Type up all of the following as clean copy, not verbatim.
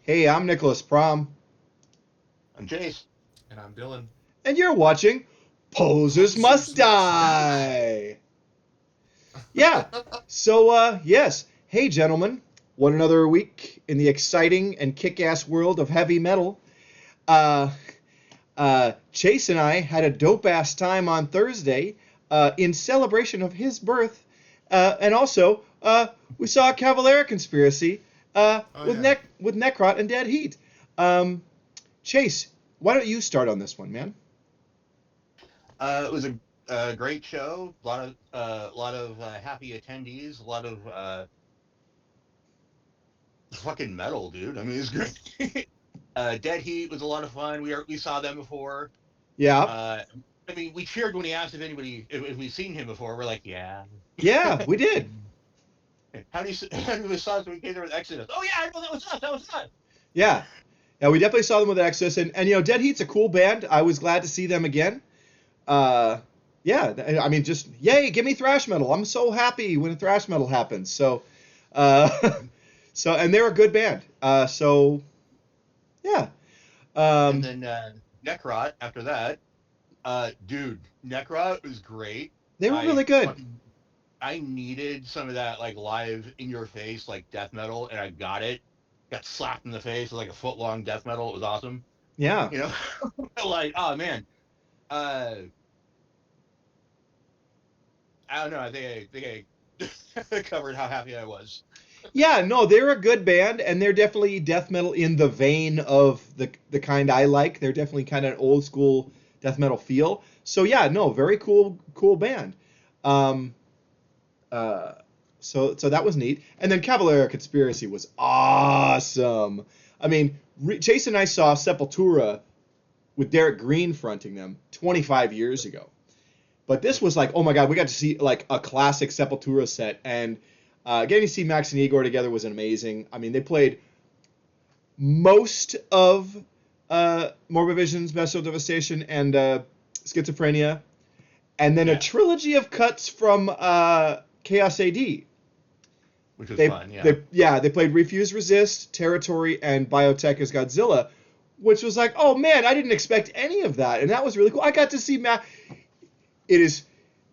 Hey, I'm Nicholas Prom, I'm Chase. And I'm Dylan. and you're watching Posers Must Posers must die. Die. Yeah, yes. Hey, gentlemen, what another week in the exciting and kick-ass world of heavy metal. Uh, Chase and I had a dope-ass time on Thursday in celebration of his birth, and also we saw a Cavalera conspiracy Oh yeah. with Necrot and Dead Heat. Um, Chase, why don't you start on this one, man? It was a great show. A lot of happy attendees. A lot of fucking metal, dude. I mean, it was great. Dead Heat was a lot of fun. We saw them before. Yeah, Uh, I mean, we cheered when he asked if we've seen him before. We're like, yeah. yeah, we did. How do you saw us when we came there with Exodus? Oh yeah, I know that was us. That was us. Yeah, yeah, we definitely saw them with Exodus, and Dead Heat's a cool band. I was glad to see them again. Uh, yeah, I mean, just yay, give me thrash metal. I'm so happy when thrash metal happens. So, uh, and they're a good band. Yeah, And um, then Necrot after that. Dude, Necrot was great. they were really I good. fucking I needed some of that like live in your face like death metal, and I got it. Got slapped in the face with like a foot long death metal. It was awesome. Yeah, You know, like oh man, uh, I don't know. I think I covered how happy I was. yeah, no, they're a good band, and they're definitely death metal in the vein of the kind I like. They're definitely kind of an old school death metal feel. So yeah, no, very cool band. Um, uh, so that was neat. And then Cavalera Conspiracy was awesome. I mean, Chase and I saw Sepultura with Derek Green fronting them 25 years ago. But this was like, oh my god, we got to see like a classic Sepultura set, and getting to see Max and Igor together was amazing. I mean, they played most of Morbid Vision's Bestial Devastation and Schizophrenia, and then a Yeah, trilogy of cuts from Chaos AD. which was They fun. Yeah, they played Refuse Resist, Territory, and Biotech as Godzilla, which was like, oh man, I didn't expect any of that, and that was really cool. I got to see Matt. It is,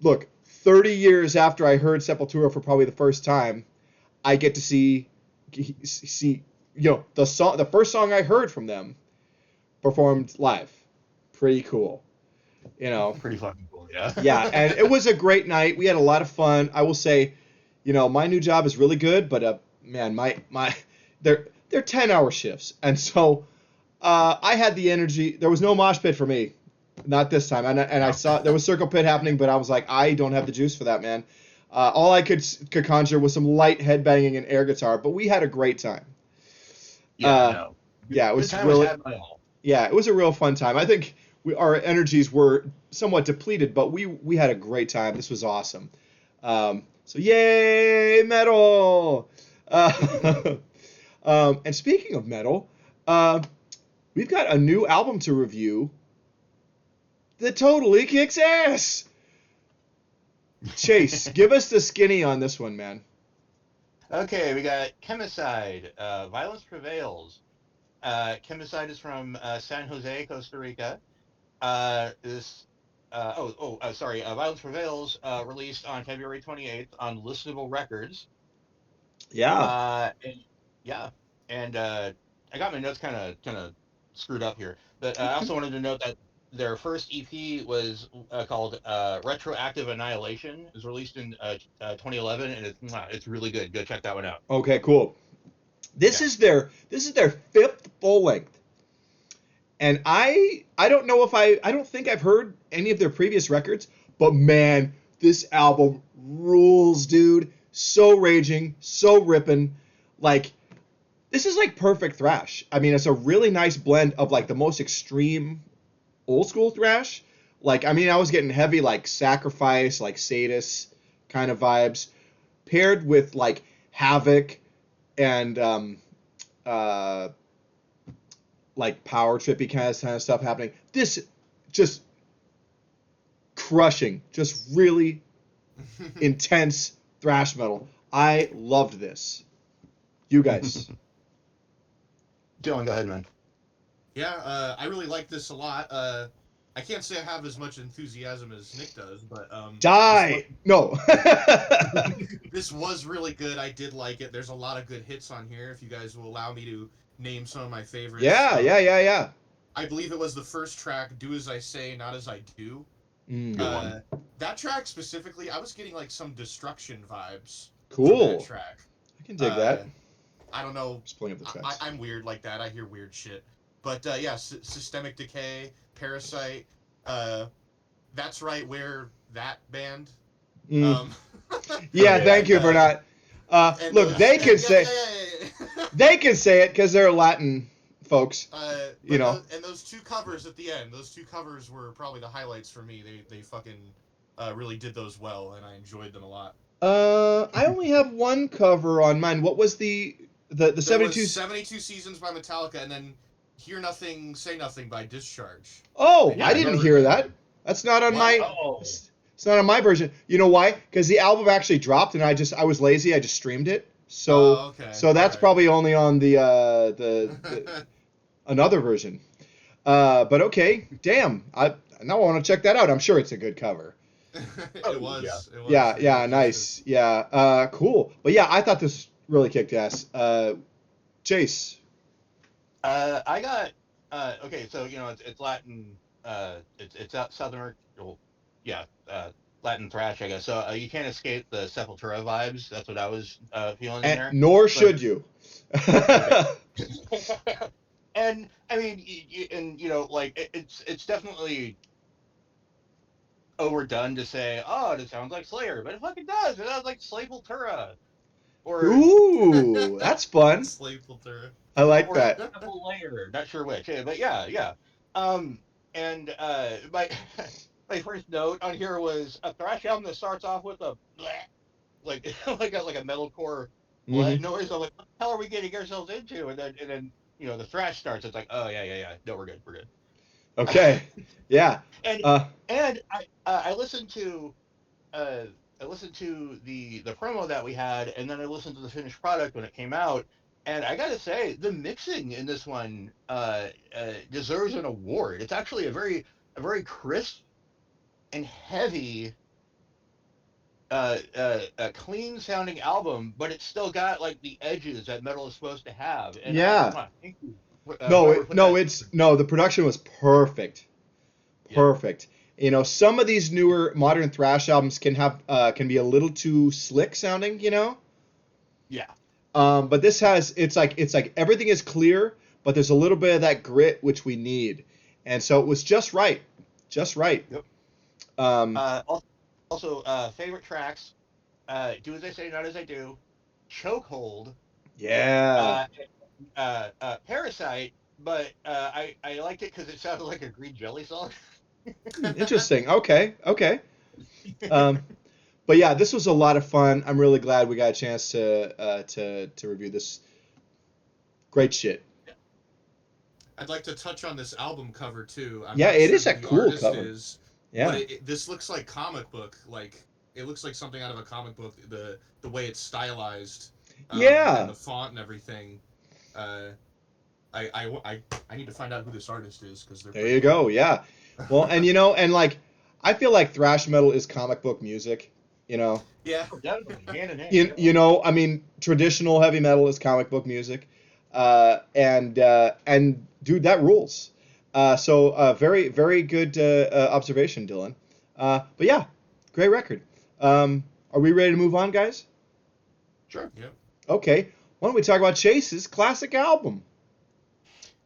look, 30 years after I heard Sepultura for probably the first time, I get to see the first song I heard from them performed live. Pretty cool, you know. pretty fucking cool. Yeah. Yeah, and it was a great night. We had a lot of fun. I will say, my new job is really good, but man, my they're 10-hour shifts, and so I had the energy. There was no mosh pit for me, not this time. And I No. saw there was circle pit happening, but I was like, I don't have the juice for that, man. All I could conjure was some light headbanging and air guitar, but we had a great time. Yeah. Uh, No. yeah, it Good was time was really had by all. yeah, it was a real fun time. I think our energies were somewhat depleted, but we had a great time. This was awesome. So yay, metal! Uh, and speaking of metal, uh, we've got a new album to review that totally kicks ass. Chase, give us the skinny on this one, man. Okay, we got Chemicide. Violence Prevails. Chemicide is from San Jose, Costa Rica. This sorry. Violence Prevails released on February 28th on Listenable Records. Yeah. And yeah, and I got my notes kind of screwed up here, but I Okay. also wanted to note that their first EP was called Retroactive Annihilation. It was released in 2011, and it's really good. Go check that one out. Okay, cool. This Yeah. is their fifth full length. And I don't know if I don't think I've heard any of their previous records, but man, this album rules, dude. So raging, so ripping. Like this is like perfect thrash. I mean, it's a really nice blend of like the most extreme old school thrash. Like I mean, I was getting heavy like Sacrifice, like Sadist kind of vibes paired with like Havoc and uh like power trippy kind of stuff happening. This just crushing, just really intense thrash metal. I loved this. You guys. Dylan, go ahead, man. Yeah, I really like this a lot. I can't say I have as much enthusiasm as Nick does, but Die! No. this was really good. I did like it. There's a lot of good hits on here. If you guys will allow me to name some of my favorites. Yeah. I believe it was the first track, "Do As I Say, Not As I Do." Mm. Good one. That track specifically, I was getting like some Destruction vibes from that Cool. track. I can dig that. I don't know. Just pulling up the tracks. I'm weird like that. I hear weird shit. But yeah, Systemic Decay, Parasite. That's right. Where that band. Yeah, thank you, Bernat. Look, they can say they can say it because they're Latin folks. You know. Those two covers at the end. Those two covers were probably the highlights for me. They fucking really did those well, and I enjoyed them a lot. I only have one cover on mine. What was the 72? 72 Seasons by Metallica, and then Hear Nothing, Say Nothing by Discharge. Oh, I didn't hear that. That's not on my. Oh. It's not on my version. You know why? Because the album actually dropped, and I was lazy. I just streamed it. So okay. So that's probably only on the another version. But okay, damn. Now I want to check that out. I'm sure it's a good cover. It was. Yeah, nice. Yeah, cool. But yeah, I thought this really kicked ass. Chase. I got okay. So it's Latin. It's out South America. Well, yeah, Latin thrash, I guess. So you can't escape the Sepultura vibes. That's what I was feeling in there. Nor should you. And I mean, like it's definitely overdone to say, oh, it sounds like Slayer, but it fucking does. It sounds like Sepultura. Or ooh, that's fun. Sepultura. I like that. Layer, not sure which, but yeah. And my my first note on here was a thrash album that starts off with a bleh, like a metalcore blood noise. I'm like, what the hell are we getting ourselves into? And then the thrash starts. It's like, oh yeah. No, we're good. Okay. Yeah. And I listened to the promo that we had, and then I listened to the finished product when it came out. And I gotta say, the mixing in this one deserves an award. It's actually a very crisp and heavy, clean sounding album, but it's still got like the edges that metal is supposed to have. And yeah. Thank you. The production was perfect. Perfect. Yeah. Some of these newer modern thrash albums can be a little too slick sounding. Yeah. But this it's like everything is clear, but there's a little bit of that grit which we need, and so it was just right. Yep. Also, favorite tracks: "Do As I Say, Not As I Do," "Chokehold," yeah, "Parasite." But I liked it because it sounded like a Green Jelly song. Interesting. Okay. But yeah, this was a lot of fun. I'm really glad we got a chance to review this. Great shit. I'd like to touch on this album cover too. It is a cool cover. But this looks like comic book. Like it looks like something out of a comic book. The way it's stylized. And the font and everything. I need to find out who this artist is because they're. There you go. Yeah. Well, and and like I feel like thrash metal is comic book music. Yeah. Hand in hand. I mean, traditional heavy metal is comic book music, and dude, that rules. So very, very good observation, Dylan. But yeah, great record. Are we ready to move on, guys? Sure. Yep. Okay. Why don't we talk about Chase's classic album?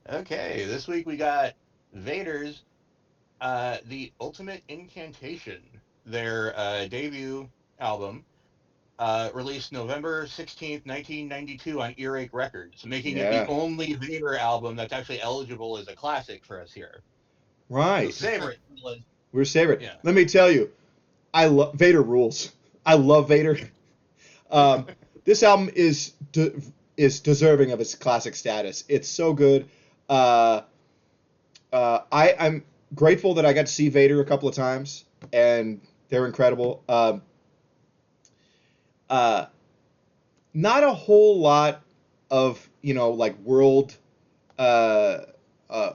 Okay, this week we got Vader's The Ultimate Incantation, their debut album, released November 16th, 1992 on Earache Records, making it the only Vader album that's actually eligible as a classic for us here. Right. So savor it. We're savor it. Yeah. Let me tell you, I love Vader rules. I love Vader. This album is deserving of its classic status. It's so good. I'm grateful that I got to see Vader a couple of times, and they're incredible. Not a whole lot of like world uh, uh,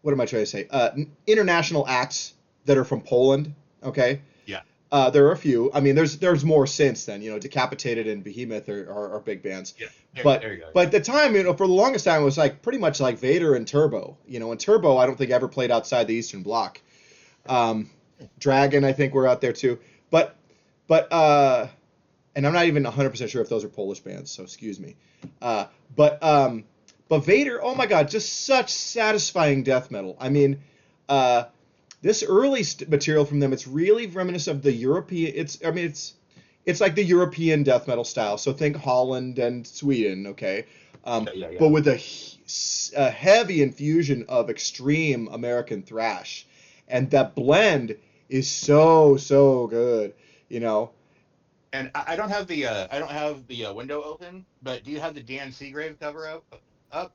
what am I trying to say? International acts that are from Poland. Okay. Yeah. There are a few. I mean, there's more since then. You know, Decapitated and Behemoth are big bands. Yeah. But there you go. but at the time, you know, for the longest time, it was like pretty much like Vader and Turbo. You know, and Turbo I don't think ever played outside the Eastern Bloc. Dragon I think were out there too. But and I'm not even 100% sure if those are Polish bands, so excuse me. But Vader, oh my God, just such satisfying death metal. I mean, this early material from them, it's really reminiscent of the European. It's like the European death metal style. So think Holland and Sweden, okay, but with a heavy infusion of extreme American thrash, and that blend is so good, you know. And I don't have the window open, but do you have the Dan Seagrave cover up?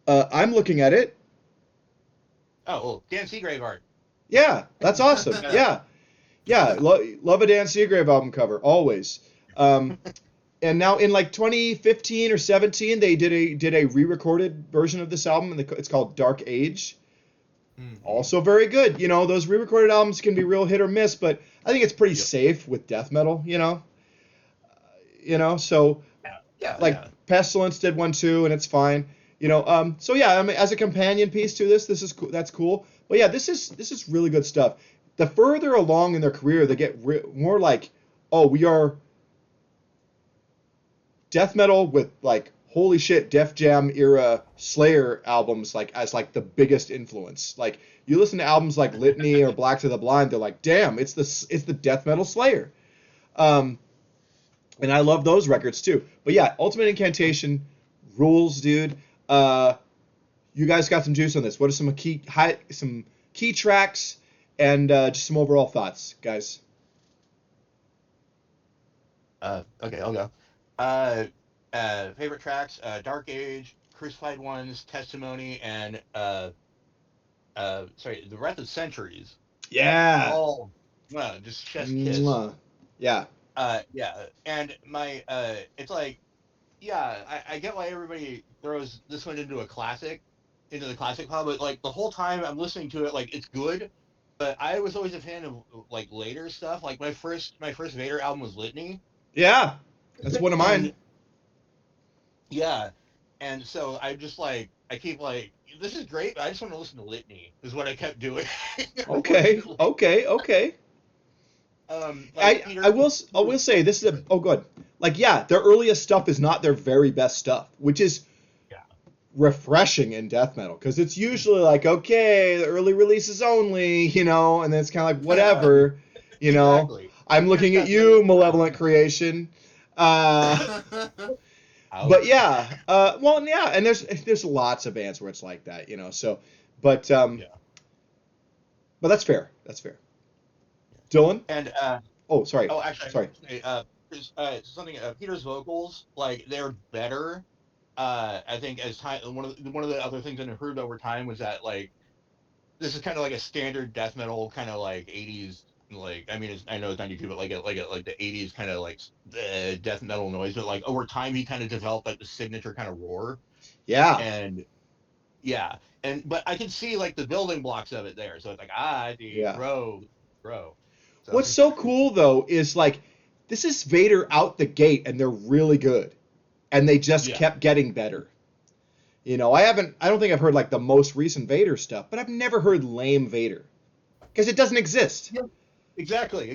I'm looking at it. Oh, well, Dan Seagrave art. Yeah, that's awesome. Yeah. Love a Dan Seagrave album cover always. And now in like 2015 or 17, they did a re-recorded version of this album, and it's called Dark Age. Mm-hmm. Also very good. You know, those re-recorded albums can be real hit or miss, but I think it's pretty safe with death metal. You know, so Pestilence did one too, and it's fine. You know, so yeah, I mean, as a companion piece to this is cool. That's cool. But yeah, this is really good stuff. The further along in their career, they get more like, oh, we are death metal with like holy shit Def Jam era Slayer albums like as like the biggest influence. Like you listen to albums like Litany or Black to the Blind, they're like, damn, it's the death metal Slayer. And I love those records too. But yeah, Ultimate Incantation rules, dude. You guys got some juice on this. What are some key tracks and just some overall thoughts, guys? Okay, I'll go. Favorite tracks: Dark Age, Crucified Ones, Testimony, and The Wrath of Centuries. Yeah. All just chef's kiss. Yeah. And my it's like, I get why everybody throws this one into the classic pile, but like the whole time I'm listening to it, like it's good, but I was always a fan of like later stuff. Like my first Vader album was Litany. Yeah, that's one of mine. Yeah, and so I just like I keep like this is great, but I just want to listen to Litany. Is what I kept doing. Okay. Like I will say this is good. Like their earliest stuff is not their very best stuff, which is refreshing in death metal because it's usually like, okay, the early releases only, you know, and then it's kind of like whatever, you know. Exactly. I'm looking at you, Malevolent Creation. But yeah, and there's lots of bands where it's like that, you know. So, but that's fair. That's fair. Dylan? And sorry. Oh, actually, sorry. Something. Peter's vocals, like they're better. I think as time, one of the other things I heard over time was that like this is kind of like a standard death metal kind of like 80s. Like I mean, I know it's 92, but like the 80s kind of like death metal noise. But like over time, he kind of developed like the signature kind of roar. Yeah. But I can see like the building blocks of it there. So it's like bro. So. What's so cool though is like this is Vader out the gate, and they're really good, and they just kept getting better. You know, I don't think I've heard like the most recent Vader stuff, but I've never heard lame Vader because it doesn't exist. Yeah, exactly.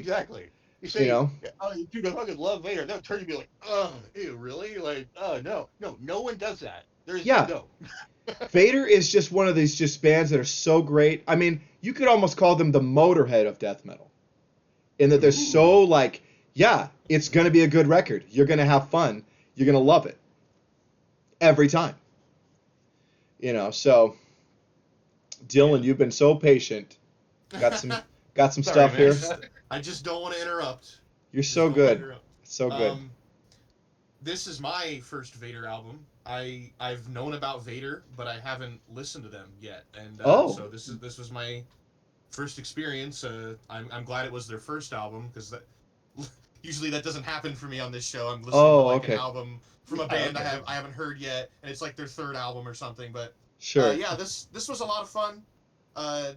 You say, oh, dude, I fucking love Vader. They'll turn to be like, oh, ew, really? Like, oh, no one does that. No. Vader is just one of these just bands that are so great. I mean, you could almost call them the Motorhead of death metal, in that they're so like, it's gonna be a good record. You're gonna have fun. You're gonna love it every time. You know, so Dylan, you've been so patient. Got some stuff man. here. I just don't want to interrupt. You're so good. So good. This is my first Vader album. I've known about Vader, but I haven't listened to them yet. And so this was my first experience. I'm glad it was their first album because usually that doesn't happen for me on this show. I'm listening to an album from a band I haven't heard yet, and it's like their third album or something. But Sure. yeah, this was a lot of fun. I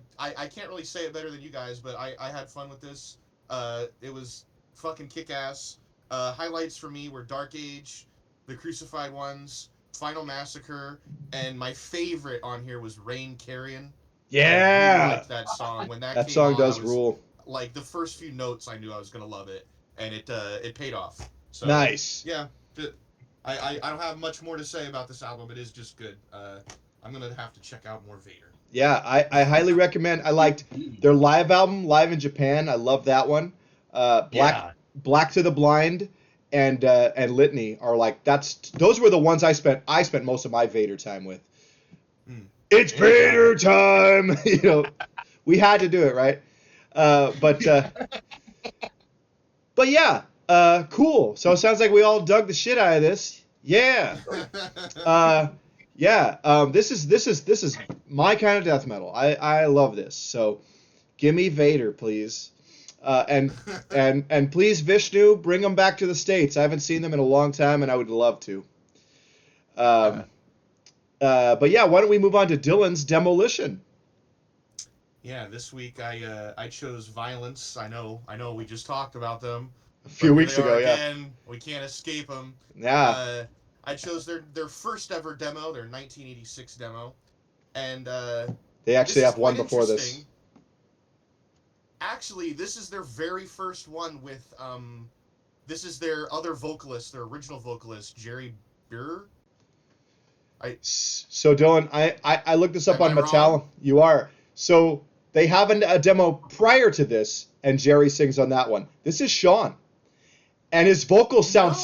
can't really say it better than you guys, but I had fun with this. It was fucking kick-ass. Highlights for me were Dark Age, The Crucified Ones, Final Massacre, and my favorite on here was Rain Carrion. Yeah. I really liked that song. When that came song on, does rule. Like the first few notes, I knew I was gonna love it, and it paid off. So Nice. yeah, I don't have much more to say about this album. It is just good. I'm gonna have to check out more Vader. Yeah, I highly recommend. I liked their live album, live in Japan. I love that one. Black to the Blind and Litany are like those were the ones I spent most of my Vader time with. It's Vader time. We had to do it, right? But yeah, cool. So it sounds like we all dug the shit out of this. Yeah. This is my kind of death metal. I love this. So give me Vader, please. And please, Vishnu, bring them back to the States. I haven't seen them in a long time, and I would love to. But yeah, why don't we move on to Dylan's Demolition? Yeah, this week I chose Violence. I know we just talked about them a few weeks ago. Again, we can't escape them. Yeah. I chose their first ever demo, their 1986 demo, and they actually have one before this. Actually, this is their very first one with this is their other vocalist, their original vocalist, Jerry Burr. So Dylan, I looked this up on Metal. Wrong? You are. So they have a demo prior to this, and Jerry sings on that one. This is Sean, and his vocals sound.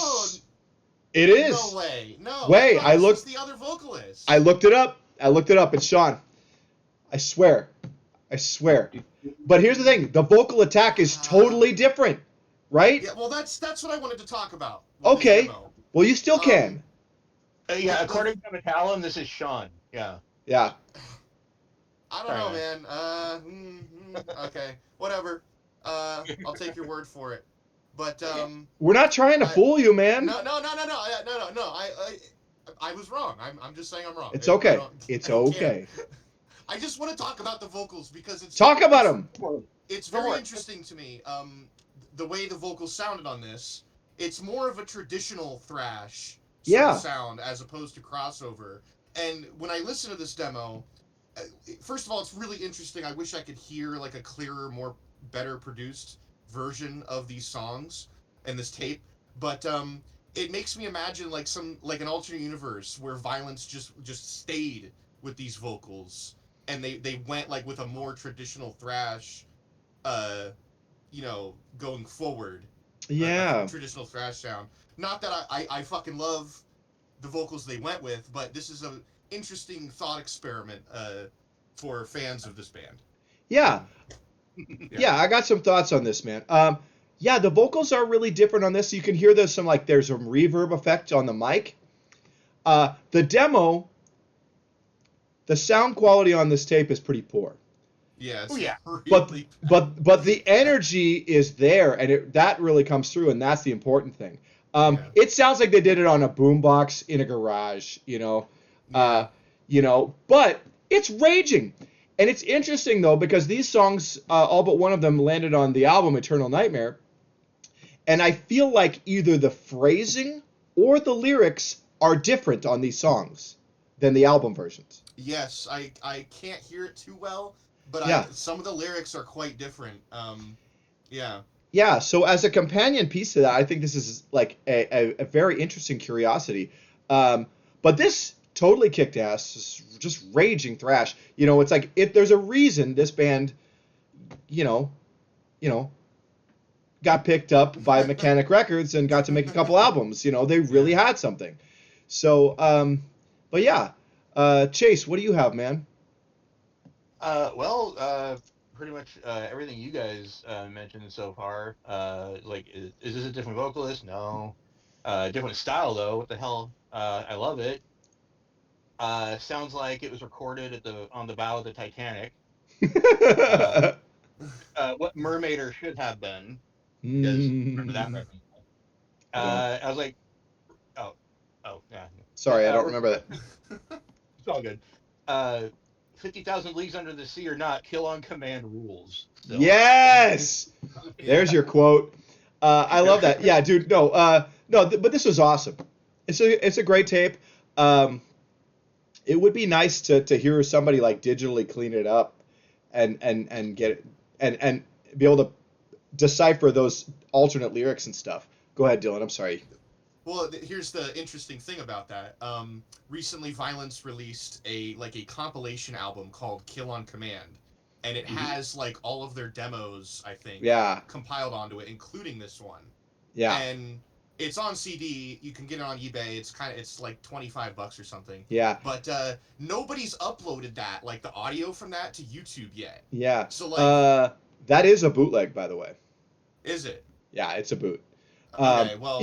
It is. No way. No. Wait, I looked. The other vocalist. I looked it up. It's Sean. I swear. But here's the thing: the vocal attack is totally different, right? Yeah. Well, that's what I wanted to talk about. Okay. Well, you still can. Yeah, according to Metallum, this is Sean. Yeah. Yeah. I don't know, man. Okay, whatever. I'll take your word for it. But we're not trying to fool you, man. No. I was wrong. I'm just saying I'm wrong. It's okay. It's okay. I just want to talk about the vocals because it's talk about them. It's very interesting to me. The way the vocals sounded on this, it's more of a traditional thrash sound as opposed to crossover. And when I listen to this demo, first of all, it's really interesting. I wish I could hear like a clearer, better produced version of these songs and this tape. But it makes me imagine like an alternate universe where Violence just stayed with these vocals and they went like with a more traditional thrash, going forward. Yeah. Traditional thrash sound. Not that I fucking love the vocals they went with, but this is an interesting thought experiment for fans of this band. Yeah. Yeah, I got some thoughts on this, man. Yeah, the vocals are really different on this. You can hear there's some reverb effect on the mic. The demo, the sound quality on this tape is pretty poor. Yes. Really but the energy is there, and that really comes through, and that's the important thing. It sounds like they did it on a boombox in a garage, but it's raging. And it's interesting, though, because these songs, all but one of them landed on the album Eternal Nightmare. And I feel like either the phrasing or the lyrics are different on these songs than the album versions. Yes, I can't hear it too well, but some of the lyrics are quite different. Yeah, so as a companion piece to that, I think this is like a very interesting curiosity. But this totally kicked ass, just raging thrash. It's like there's a reason this band, got picked up by Mechanic Records and got to make a couple albums. They really had something. So, but yeah, Chase, what do you have, man? Pretty much everything you guys mentioned so far. Is this a different vocalist? No. Different style though. What the hell? I love it. Sounds like it was recorded on the bow of the Titanic. What Mermaider should have been. Remember that reference? I was like, Oh, yeah. Sorry, I don't remember that. It's all good. 50,000 Leagues Under the Sea or not, Kill on Command rules. Still. Yes! There's your quote. I love that. Yeah, dude. No, but this was awesome. It's a great tape. It would be nice to hear somebody like digitally clean it up and get it and be able to decipher those alternate lyrics and stuff. Go ahead, Dylan. I'm sorry. Well, here's the interesting thing about that. Recently, Violence released a compilation album called Kill on Command, and it has like all of their demos, I think, compiled onto it, including this one. Yeah. And it's on CD. You can get it on eBay. It's like $25 or something. Yeah. But nobody's uploaded that, like the audio from that, to YouTube yet. Yeah. So like, that is a bootleg, by the way. Is it? Yeah, it's a boot. Okay, well,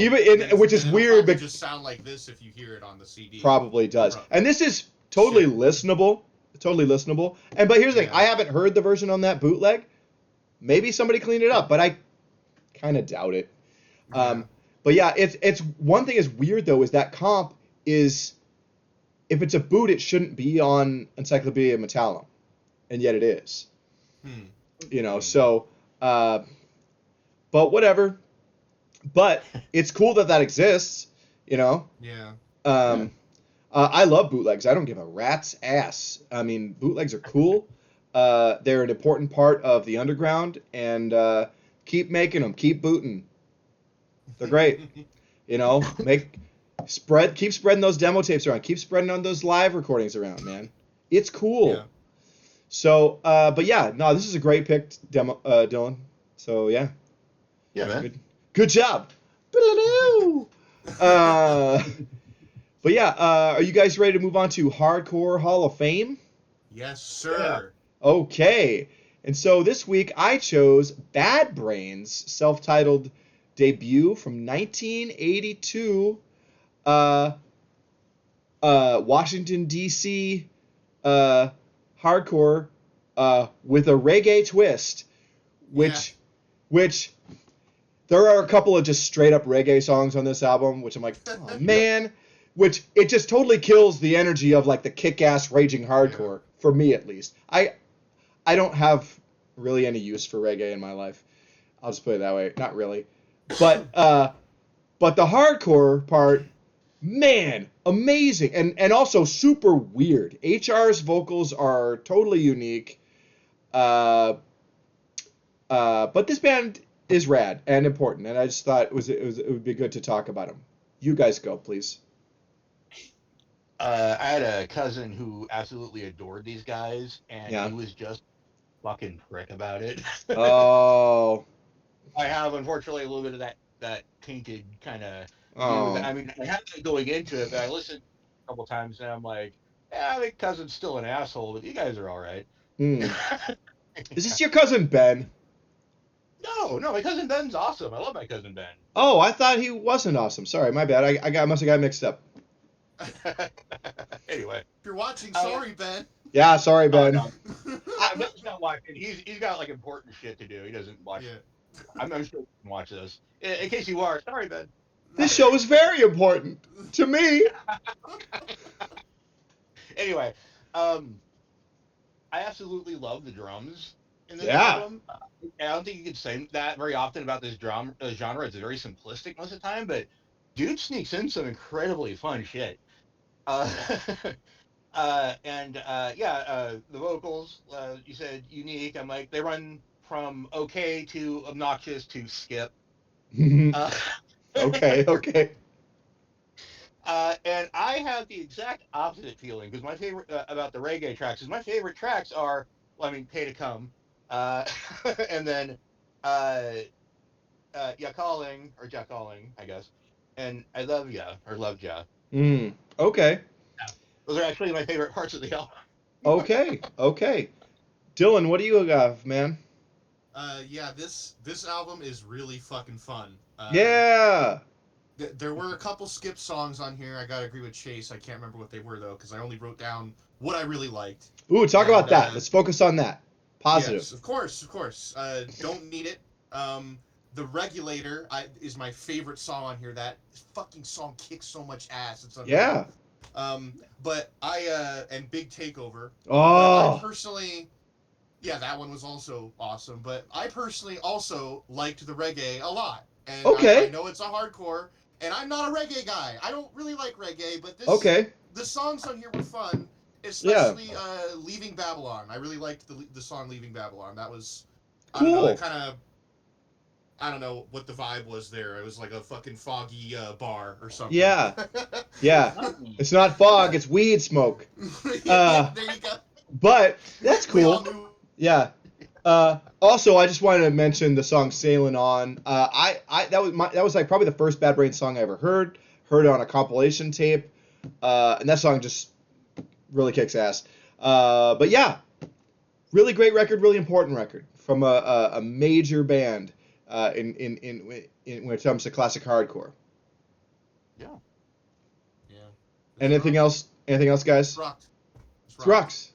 which is weird, but just sound like this if you hear it on the CD. Probably does. And this is totally listenable. Totally listenable. But here's the thing: I haven't heard the version on that bootleg. Maybe somebody cleaned it up, but I kind of doubt it. Yeah. But yeah, it's one thing is weird though is that comp is, if it's a boot, it shouldn't be on Encyclopedia Metallum, and yet it is. You know, so, but whatever. But it's cool that exists, you know. Yeah. I love bootlegs. I don't give a rat's ass. I mean, bootlegs are cool. They're an important part of the underground, and keep making them. Keep booting. They're great. You know, keep spreading those demo tapes around. Keep spreading on those live recordings around, man. It's cool. Yeah. So, but yeah, no, this is a great pick, Dylan. So yeah. Yeah, man. Good job. But yeah, are you guys ready to move on to Hardcore Hall of Fame? Yes, sir. Yeah. Okay. And so this week I chose Bad Brains' self-titled debut from 1982, Washington, D.C. hardcore with a reggae twist, which there are a couple of just straight up reggae songs on this album, which I'm like, oh man, which it just totally kills the energy of like the kick-ass raging hardcore, for me at least. I don't have really any use for reggae in my life. I'll just put it that way. Not really. But the hardcore part, man, amazing. And also super weird. HR's vocals are totally unique. But this band is rad and important, and I just thought it would be good to talk about them. You guys go, please. I had a cousin who absolutely adored these guys, and he was just fucking prick about it. Oh. I have, unfortunately, a little bit of that tainted kind of Oh. I mean, I had that going into it, but I listened a couple times, and I'm like, yeah, I think cousin's still an asshole, but you guys are all right. Is this your cousin Ben? No, my cousin Ben's awesome. I love my cousin Ben. Oh, I thought he wasn't awesome. Sorry, my bad. I must have got mixed up. Anyway, if you're watching, sorry, Ben. Yeah, sorry, Ben. No. Ben's not watching. He's got like important shit to do. He doesn't watch. Yeah. I'm sure he can watch this. In case you are, sorry, Ben. This show is very important to me. Anyway, I absolutely love the drums in this album. I don't think you can say that very often about this genre. It's very simplistic most of the time, but dude sneaks in some incredibly fun shit. The vocals, you said unique. I'm like, they run from okay to obnoxious to skip. Okay. And I have the exact opposite feeling, because my favorite about the reggae tracks is my favorite tracks are, well, I mean, Pay to Come, and then Ya Calling, or Ja Calling, I guess, and I Love Ya, or Love Ja. Okay. Yeah. Those are actually my favorite parts of the album. Okay. Dylan, what do you have, man? This album is really fucking fun. There were a couple skip songs on here. I gotta agree with Chase. I can't remember what they were though, because I only wrote down what I really liked. Ooh, talk about that. Let's focus on that. Positive. Yes, of course. Don't need it. The Regulator is my favorite song on here. That fucking song kicks so much ass. It's unreal. Yeah. But and Big Takeover. Oh. But I personally, yeah, that one was also awesome. But I personally also liked the reggae a lot. And okay. I know it's a hardcore, and I'm not a reggae guy. I don't really like reggae, but the songs on here were fun, especially Leaving Babylon. I really liked the song Leaving Babylon. That was, cool. I don't know, it kind of, I don't know what the vibe was there. It was like a fucking foggy bar or something. Yeah. Yeah. It's not fog, it's weed smoke. There you go. But that's cool. Yeah. Also, I just wanted to mention the song "Sailing On." That was like probably the first Bad Brains song I ever heard. Heard it on a compilation tape, and that song just really kicks ass. But yeah, really great record, really important record from a major band in when it comes to classic hardcore. Yeah. Yeah. Anything else? Anything else, guys? It's rocks.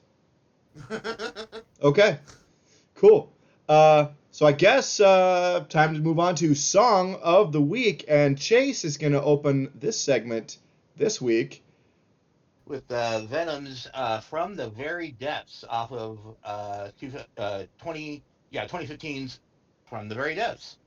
Okay. Cool. So I guess time to move on to Song of the Week, and Chase is going to open this segment this week with Venom's From the Very Depths off of 2015's From the Very Depths.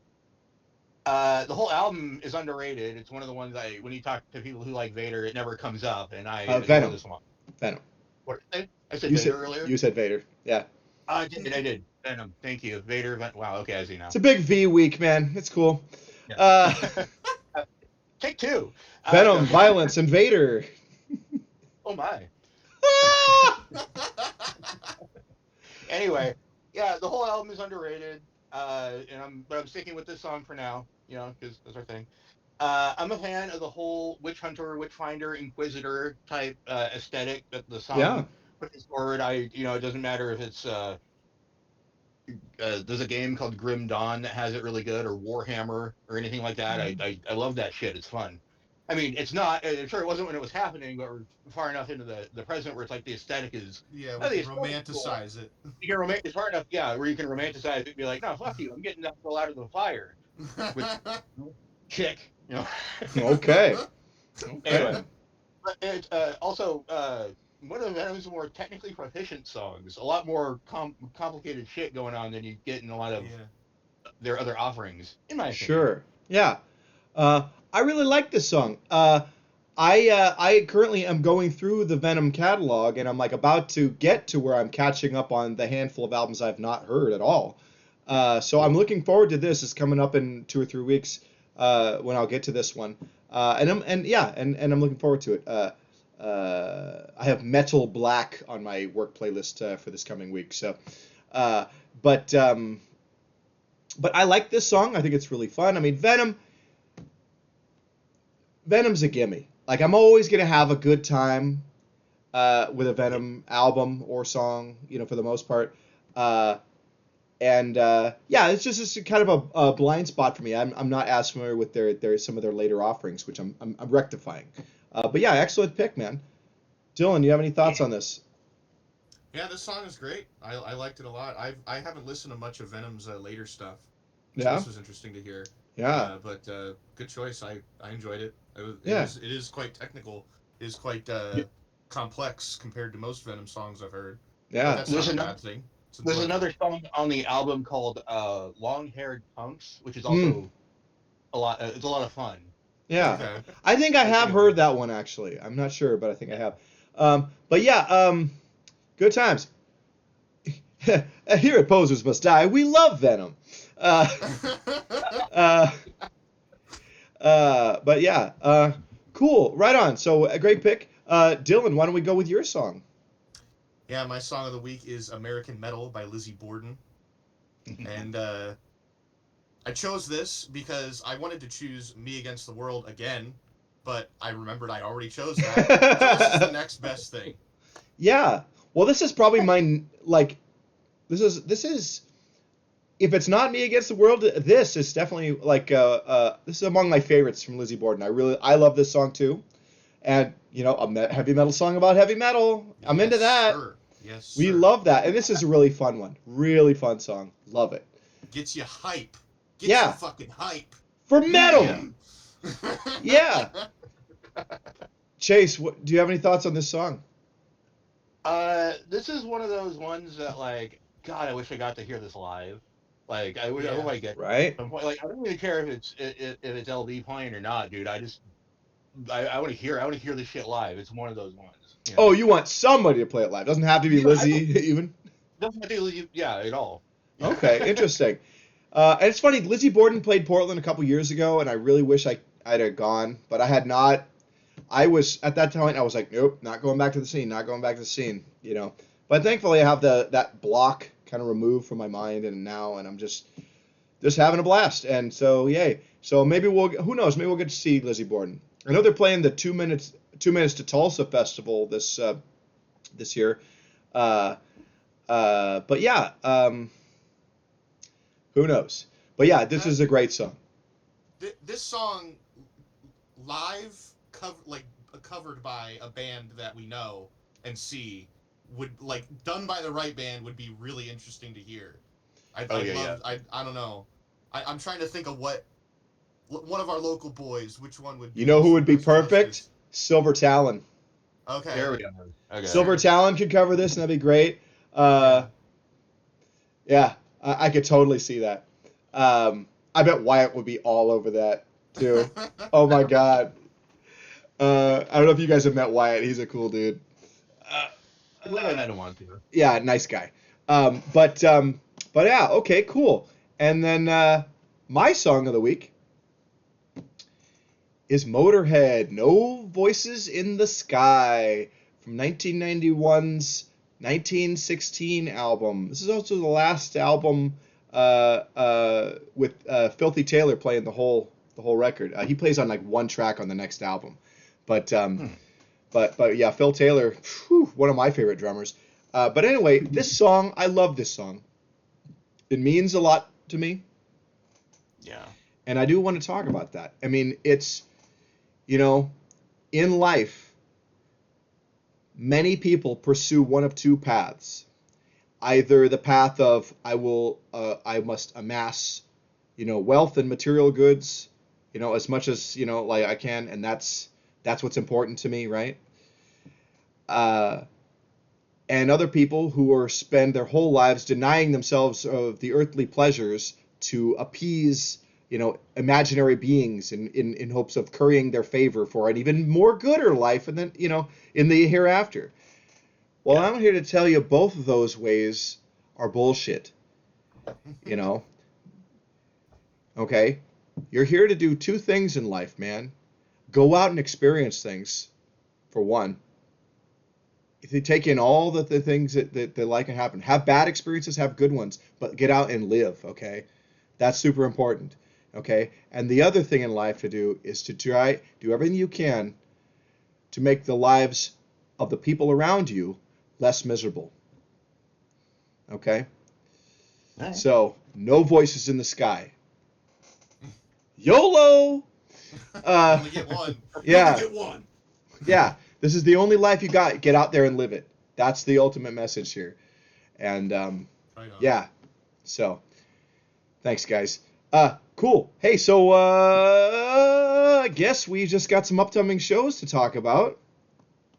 The whole album is underrated. It's one of the ones when you talk to people who like Vader, it never comes up, and I Venom. this one. Venom. What I said Vader earlier? You said Vader. Yeah. I did. Venom. Thank you. Vader. Wow. Okay, I see now. It's a big V week, man. It's cool. Yeah. Take two. Venom, violence, and Vader. Oh my. Anyway, yeah, the whole album is underrated, and I'm sticking with this song for now, because that's our thing. I'm a fan of the whole witch hunter, witch finder, inquisitor type aesthetic that the song puts forward. It doesn't matter if it's there's a game called Grim Dawn that has it really good, or Warhammer, or anything like that. I love that shit. It's fun. I mean, it's not. I'm sure it wasn't when it was happening, but we're far enough into the present where it's like the aesthetic is. Yeah, we can romanticize it. You can it's far enough, where you can romanticize it and be like, no, fuck you, I'm getting that girl out of the fire. With chick, Okay. Anyway, but it's also one of Venom's more technically proficient songs. A lot more complicated shit going on than you get in a lot of their other offerings, in my opinion. Sure. Yeah. I really like this song. I currently am going through the Venom catalog, and I'm like about to get to where I'm catching up on the handful of albums I've not heard at all. So I'm looking forward to this. It's coming up in 2 or 3 weeks when I'll get to this one. And I'm looking forward to it. I have Metal Black on my work playlist for this coming week. So, but I like this song. I think it's really fun. I mean, Venom's a gimme. Like, I'm always gonna have a good time with a Venom album or song, for the most part. It's just kind of a blind spot for me. I'm not as familiar with some of their later offerings, which I'm rectifying. But yeah, excellent pick, man. Dylan, you have any thoughts on this? Yeah, this song is great. I liked it a lot. I haven't listened to much of Venom's later stuff. So this was interesting to hear. Yeah. But good choice. I enjoyed it. It is quite technical. It is quite complex compared to most Venom songs I've heard. Yeah. But that's not a bad thing. There's another song on the album called Long Haired Punks, which is also a lot. It's a lot of fun. Yeah. Okay. I think I have heard that one, actually. I'm not sure, but I think I have. Good times. Here at Posers Must Die, we love Venom. But yeah, cool. Right on. So a great pick. Dylan, why don't we go with your song? Yeah, my song of the week is American Metal by Lizzie Borden. And I chose this because I wanted to choose Me Against the World again, but I remembered I already chose that. So this is the next best thing. Yeah. Well, this is probably this is if it's not Me Against the World, this is definitely this is among my favorites from Lizzie Borden. I love this song too. And, a heavy metal song about heavy metal. I'm into that. Sir. Yes, sir. We love that. And this is a really fun one. Really fun song. Love it. Gets you hype. Get Yeah. some fucking hype. For metal. Yeah. Chase, do you have any thoughts on this song? This is one of those ones that, like, God, I wish I got to hear this live. Like, I hope I get right. some point. Like, I don't really care if it's LD playing or not, dude. I want to hear this shit live. It's one of those ones. You know? Oh, you want somebody to play it live? Doesn't have to be Lizzie even. Doesn't have to be, yeah, at all. Okay, interesting. And it's funny. Lizzie Borden played Portland a couple years ago, and I really wish I'd have gone, but I had not. I was at that point. I was like, nope, not going back to the scene. Not going back to the scene. You know. But thankfully, I have that block kind of removed from my mind, and I'm just having a blast. And so, yay. So maybe who knows? Maybe we'll get to see Lizzie Borden. I know they're playing the 2 minutes to Tulsa festival this year. But yeah, who knows? But yeah, this is a great song. This song live covered by a band that we know and see would, like, done by the right band, would be really interesting to hear. I don't know. I'm trying to think of one of our local boys. Which one would be? You know who would be perfect? Silver Talon. Okay. There we go. Okay. Silver Talon could cover this, and that'd be great. Yeah, I could totally see that. I bet Wyatt would be all over that too. Oh my God. I don't know if you guys have met Wyatt. He's a cool dude. I don't want to. Yeah, nice guy. But yeah, okay, cool. And then my song of the week is Motorhead, No Voices in the Sky, from 1991's 1916 album. This is also the last album with Filthy Taylor playing the whole record. He plays on like one track on the next album. But yeah, Phil Taylor, one of my favorite drummers. But anyway, this song, I love this song. It means a lot to me. Yeah. And I do want to talk about that. I mean, it's, in life, many people pursue one of two paths. Either the path of I must amass, wealth and material goods, as much as, like I can, and that's what's important to me, right? And other people who spend their whole lives denying themselves of the earthly pleasures to appease, imaginary beings in hopes of currying their favor for an even more gooder life, and then, in the hereafter. Well, I'm here to tell you both of those ways are bullshit. Okay? You're here to do two things in life, man. Go out and experience things, for one. If you take in all the things that like can happen. Have bad experiences, have good ones, but get out and live, okay? That's super important, okay? And the other thing in life to do is to try, do everything you can to make the lives of the people around you less miserable, okay? Right. So, no voices in the sky. YOLO! Only get one. Yeah. Only get one. Yeah. This is the only life you got. Get out there and live it. That's the ultimate message here. And yeah. So, thanks, guys. Cool. Hey, so I guess we just got some upcoming shows to talk about.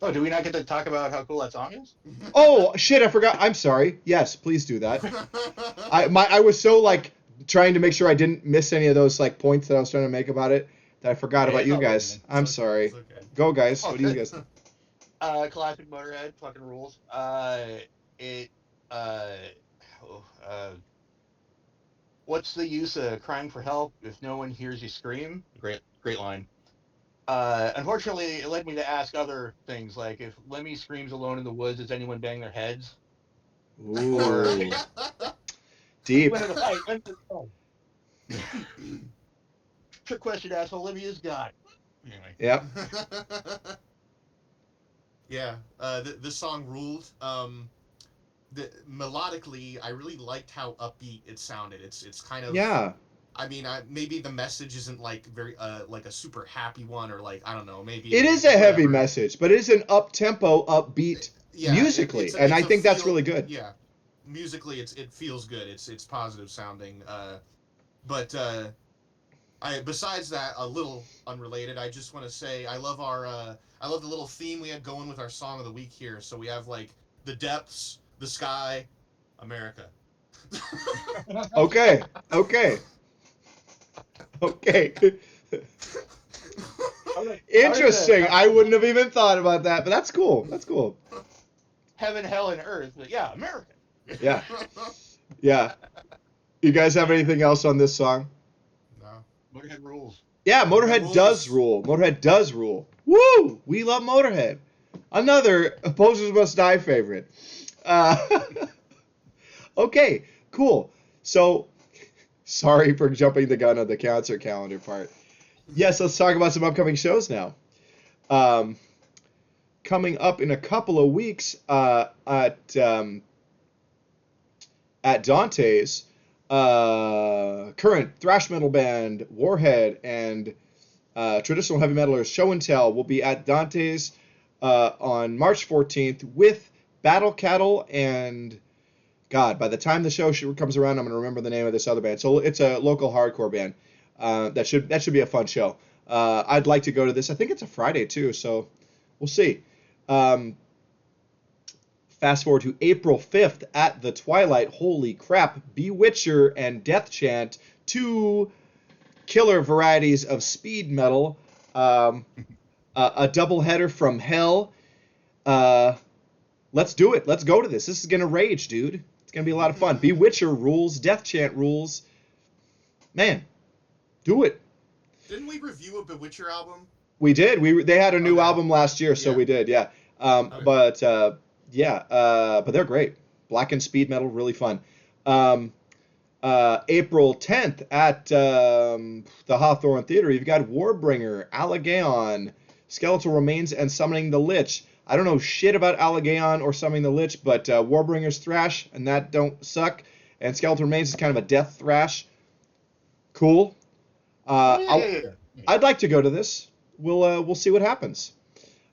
Oh, do we not get to talk about how cool that song is? Oh shit! I forgot. I'm sorry. Yes, please do that. I was so like trying to make sure I didn't miss any of those like points that I was trying to make about it that I forgot about you guys. I'm sorry. Okay. Go, guys. What do you guys think? Classic Motorhead, fucking rules. What's the use of crying for help if no one hears you scream? Great line. Unfortunately, it led me to ask other things, like if Lemmy screams alone in the woods, does anyone bang their heads? Ooh. Or Deep. When the fight. Trick question, asshole. Lemmy is God. Anyway. Yep. Yeah. This song ruled. Melodically, I really liked how upbeat it sounded. It's kind of, yeah. I mean, maybe the message isn't like very like a super happy one, or like, I don't know, maybe it is a heavy message, but it is an up tempo, upbeat musically, and I think that's really good. Yeah, musically, it feels good. It's positive sounding. But besides that, a little unrelated, I just want to say I love I love the little theme we had going with our song of the week here. So we have like the depths, the sky, America. Okay. Interesting. I wouldn't have even thought about that, but that's cool. Heaven, hell, and earth. But yeah, America. Yeah. You guys have anything else on this song? No. Motorhead rules. Yeah, Motorhead does rule. Woo! We love Motorhead. Another Posers Must Die favorite. Okay, cool. So, sorry for jumping the gun on the concert calendar part. Yes, let's talk about some upcoming shows now. Coming up in a couple of weeks at Dante's, current thrash metal band Warhead and traditional heavy metalers Show and Tell will be at Dante's on March 14th with Battle Cattle and, God, by the time the show comes around, I'm going to remember the name of this other band. So it's a local hardcore band. That should be a fun show. I'd like to go to this. I think it's a Friday too, so we'll see. Fast forward to April 5th at the Twilight. Holy crap! Bewitcher and Death Chant, two killer varieties of speed metal. A doubleheader from hell. Let's do it. Let's go to this. This is gonna rage, dude. It's gonna be a lot of fun. Bewitcher rules. Death Chant rules. Man, do it. Didn't we review a Bewitcher album? We did. They had a new album last year, so we did. Yeah. But they're great. Black and speed metal, really fun. April 10th at the Hawthorne Theater, you've got Warbringer, Allegaon, Skeletal Remains, and Summoning the Lich. I don't know shit about Allegaon or Summoning the Lich, but Warbringer's thrash, and that don't suck. And Skeletal Remains is kind of a death thrash. Cool. I'd like to go to this. We'll see what happens.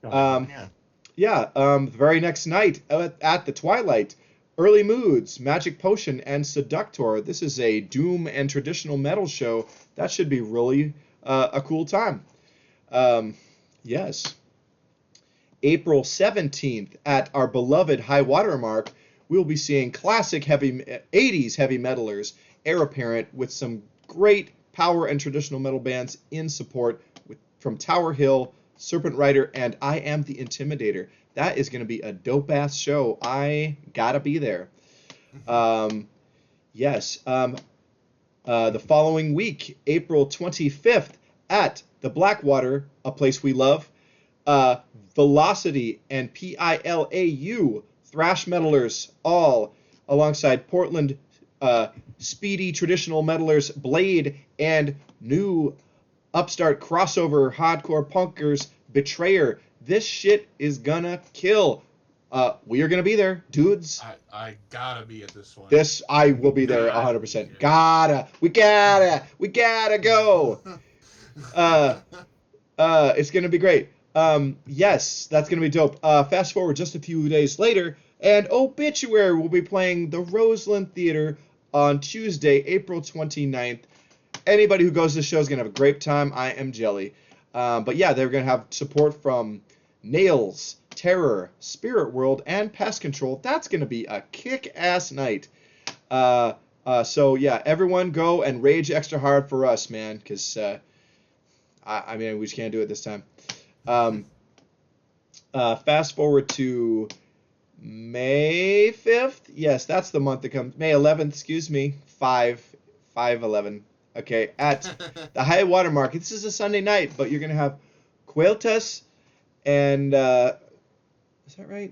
The very next night at the Twilight, Early Moods, Magic Potion, and Seductor. This is a doom and traditional metal show. That should be really a cool time. Yes. April 17th at our beloved High Water Mark, we'll be seeing classic 80s heavy metalers, Heir Apparent, with some great power and traditional metal bands in support from Tower Hill, Serpent Rider, and I Am the Intimidator. That is going to be a dope-ass show. I gotta be there. Yes. The following week, April 25th, at the Blackwater, a place we love, Velocity and PILAU, thrash metalers, all alongside Portland speedy traditional metalers Blade and new upstart crossover hardcore punkers Betrayer. This shit is gonna kill. We are gonna be there, dudes. I gotta be at this one. I will be there 100%. We gotta go. It's gonna be great. Yes, that's gonna be dope. Fast forward just a few days later, and Obituary will be playing the Roseland Theater on Tuesday, April 29th. Anybody who goes to the show is gonna have a great time. I am jelly. But yeah, they're gonna have support from Nails, Terror, Spirit World, and Pest Control. That's gonna be a kick-ass night. So yeah, everyone go and rage extra hard for us, man, because I mean, we just can't do it this time. Fast forward to May 5th. Yes, that's the month that comes. May 11th, excuse me. 5/11. Okay, at the High Water Market. This is a Sunday night, but you're going to have Quiltas and, is that right?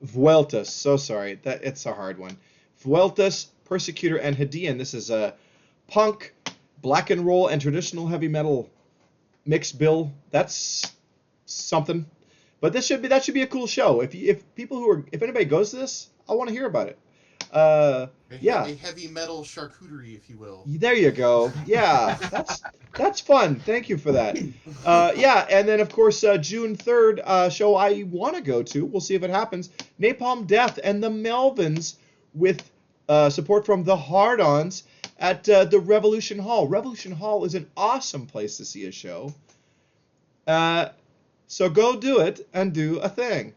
Vueltas. So sorry. It's a hard one. Vueltas, Persecutor, and Hadean. This is a punk, black and roll, and traditional heavy metal mixed bill. That's something. But that should be a cool show. If anybody goes to this, I want to hear about it. Yeah. A heavy metal charcuterie, if you will. There you go. Yeah, that's fun. Thank you for that. Yeah, and then of course June 3rd, show I want to go to. We'll see if it happens. Napalm Death and the Melvins with support from the Hard-Ons at the Revolution Hall. Revolution Hall is an awesome place to see a show. So go do it and do a thing.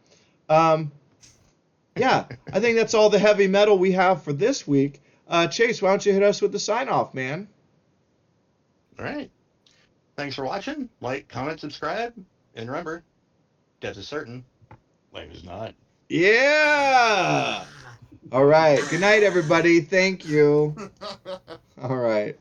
Yeah, I think that's all the heavy metal we have for this week. Chase, why don't you hit us with the sign-off, man? All right. Thanks for watching. Like, comment, subscribe. And remember, death is certain. Life is not. Yeah! All right. Good night, everybody. Thank you. All right.